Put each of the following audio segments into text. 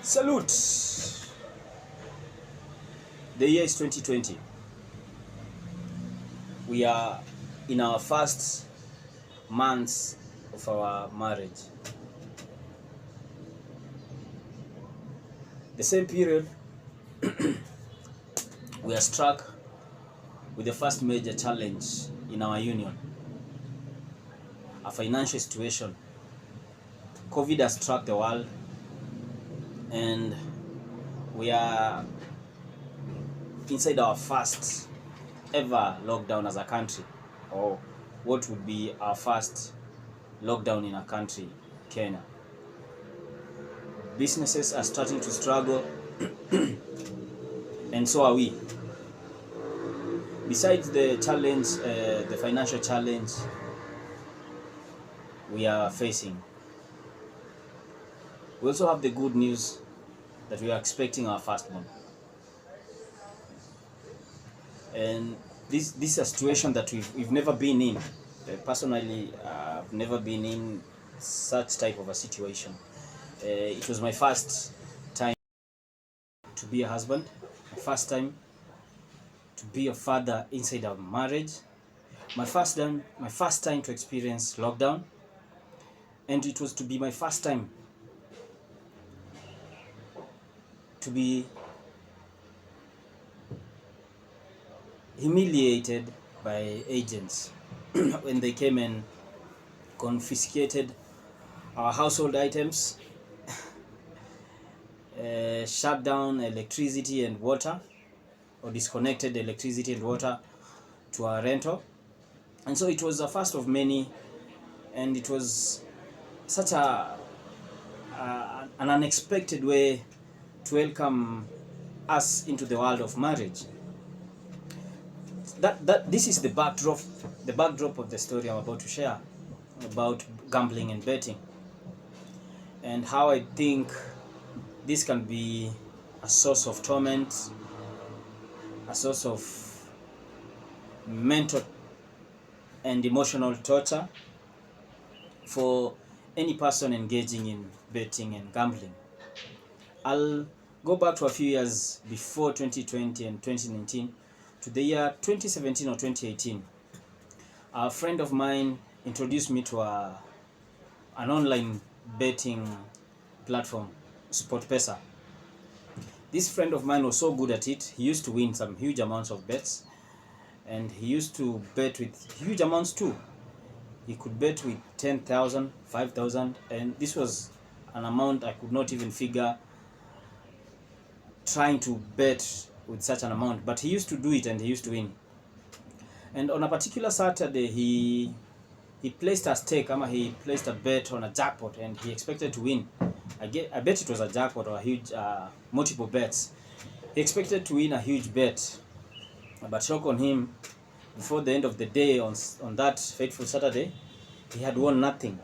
Salute! The year is 2020. We are in our first months of our marriage. The same period, we are struck with the first major challenge in our union, a financial situation. COVID has struck the world, and we are inside our first ever lockdown as a country, or what would be our first lockdown in a country, Kenya. Businesses are starting to struggle, and so are we. Besides the challenge, the financial challenge we are facing, we also have the good news that we are expecting our firstborn. And this is a situation that we've never been in. Personally, I've never been in such type of a situation. It was my first time to be a husband, my first time to be a father inside a marriage, my first time to experience lockdown, and it was to be my first time to be humiliated by agents when they came and confiscated our household items, shut down electricity and water, or disconnected electricity and water to our rental. And so it was the first of many, and it was such an unexpected way to welcome us into the world of marriage. This is the backdrop of the story I'm about to share about gambling and betting, and how I think this can be a source of torment, a source of mental and emotional torture for any person engaging in betting and gambling. I'll go back to a few years before 2020 and 2019 to the year 2017 or 2018. A friend of mine introduced me to an online betting platform, SportPesa. This friend of mine was so good at it. He used to win some huge amounts of bets, and he used to bet with huge amounts too. He could bet with 10,000, 5,000, and this was an amount I could not even figure trying to bet with such an amount, but he used to do it and he used to win. And on a particular Saturday, he placed a stake, he placed a bet on a jackpot, and he expected to win. I bet it was a jackpot or a huge multiple bets. He expected to win a huge bet, but shock on him, before the end of the day on that fateful Saturday, he had won nothing.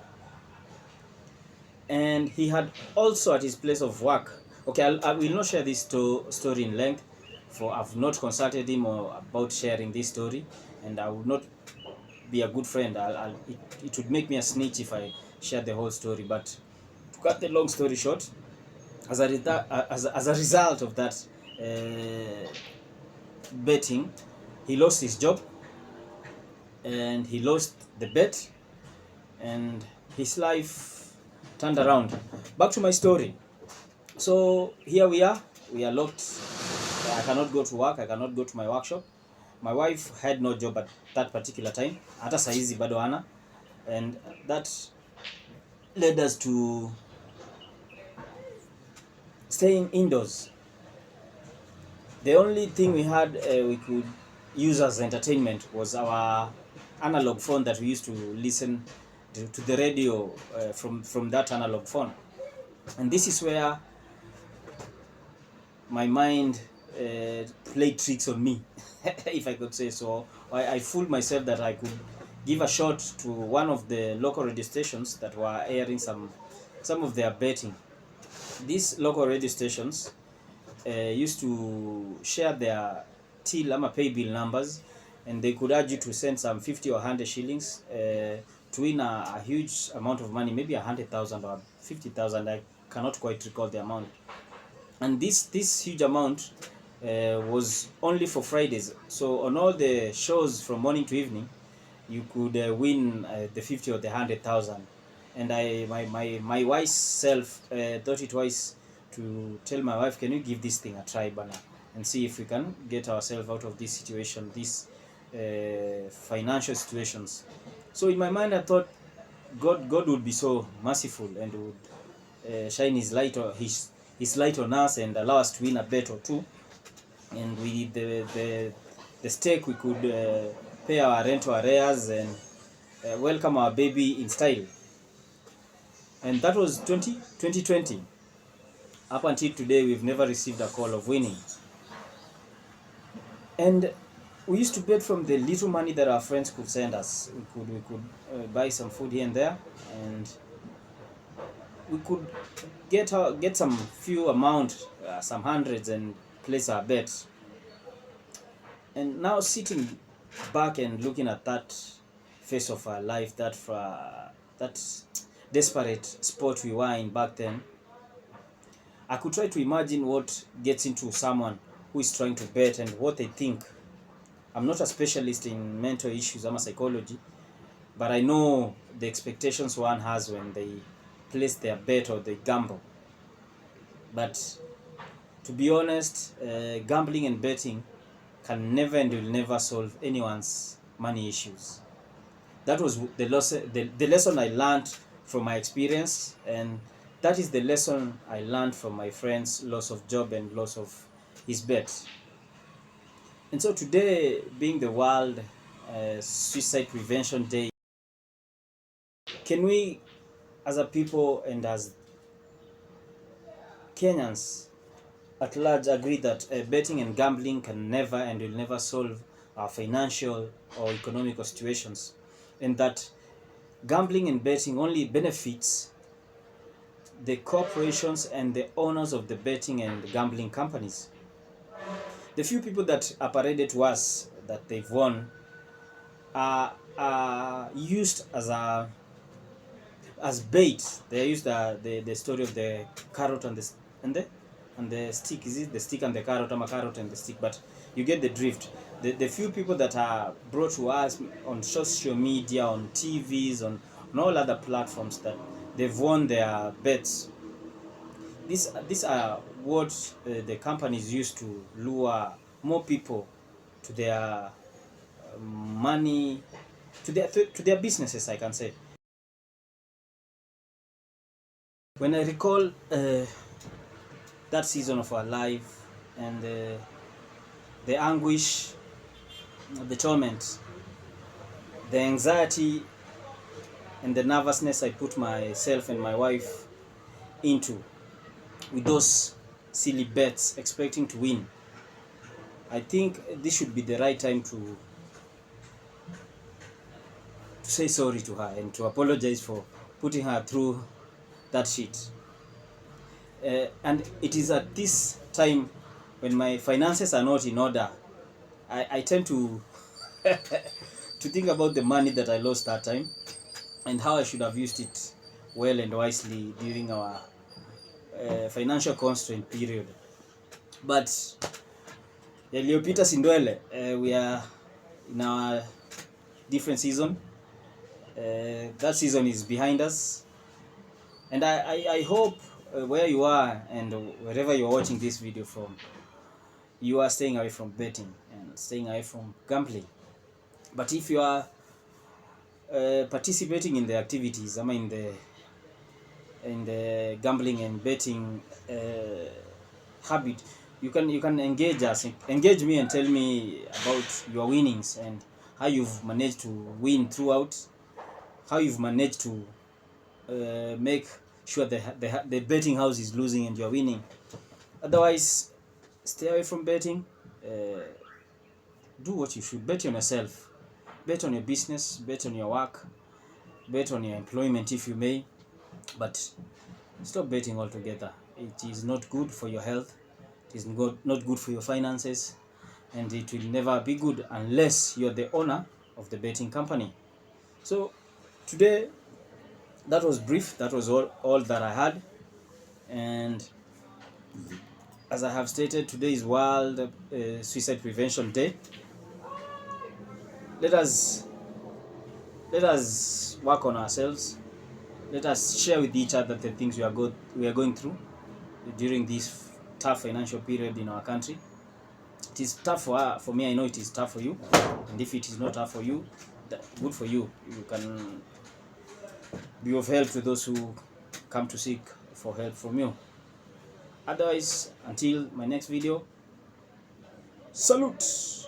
And he had also at his place of work. Okay, I will not share this story in length, for I've not consulted him or about sharing this story, and I would not be a good friend. It would make me a snitch if I share the whole story. But to cut the long story short, as a result of that betting, he lost his job, and he lost the bet, and his life turned around. Back to my story. So here we are locked. I cannot go to work, I cannot go to my workshop. My wife had no job at that particular time, hata saizi bado hana, and that led us to staying indoors. The only thing we had we could use as entertainment was our analog phone that we used to listen to the radio from that analog phone. And this is where my mind played tricks on me, if I could say so. I fooled myself that I could give a shot to one of the local radio stations that were airing some of their betting. These local radio stations used to share their till pay bill numbers, and they could urge you to send some 50 or 100 shillings to win a huge amount of money, maybe 100,000 or 50,000. I cannot quite recall the amount. and this huge amount was only for Fridays. So on all the shows from morning to evening, you could win the 50 or the 100,000. And my wise self thought it wise to tell my wife, can you give this thing a try, Bana, and see if we can get ourselves out of this situation, these financial situations. So in my mind, I thought God would be so merciful and would shine his light on us and allow us to win a bet or two, and with the stake we could pay our rent or arrears and welcome our baby in style. And that was 2020. Up until today, we've never received a call of winning. And we used to bet from the little money that our friends could send us. We could buy some food here and there, and we could get some few amount, some hundreds, and place our bet. And now sitting back and looking at that phase of our life, that desperate spot we were in back then, I could try to imagine what gets into someone who is trying to bet and what they think. I'm not a specialist in mental issues, I'm a psychology, but I know the expectations one has when they place their bet or they gamble. But to be honest, gambling and betting can never and will never solve anyone's money issues. That was the lesson I learned from my experience, and that is the lesson I learned from my friend's loss of job and loss of his bet. And so today, being the World Suicide Prevention Day, can we as a people and as Kenyans at large agree that betting and gambling can never and will never solve our financial or economical situations, and that gambling and betting only benefits the corporations and the owners of the betting and gambling companies? The few people that are paraded to us that they've won are used as bait. They use the story of the carrot and the stick. Is it the stick and the carrot, or a carrot and the stick? But you get the drift. The few people that are brought to us on social media, on TVs, on all other platforms, that they've won their bets. These are what the companies use to lure more people to their money, to their businesses, I can say. When I recall that season of our life and the anguish, the torment, the anxiety, and the nervousness I put myself and my wife into with those silly bets expecting to win, I think this should be the right time to say sorry to her and to apologize for putting her through that shit. And it is at this time, when my finances are not in order, I tend to to think about the money that I lost that time and how I should have used it well and wisely during our financial constraint period. But yaliyopita si ndwele. We are in our different season. That season is behind us, and I hope where you are and wherever you're watching this video from, you are staying away from betting and staying away from gambling. But if you are participating in the activities, I mean in the gambling and betting habit, you can engage me and tell me about your winnings and how you've managed to win throughout, how you've managed to make sure the betting house is losing and you're winning. Otherwise, stay away from betting. Do what you should. Bet on yourself, bet on your business, bet on your work, bet on your employment if you may, but stop betting altogether. It is not good for your health, it is not good for your finances, and it will never be good unless you're the owner of the betting company. So today, that was brief, that was all that I had. And as I have stated, today is World Suicide Prevention Day. Let us work on ourselves. Let us share with each other the things we are going through during this tough financial period in our country. It is tough for me. I know it is tough for you, and if it is not tough for you, good for you. You can be of help to those who come to seek for help from you. Otherwise, until my next video, salute.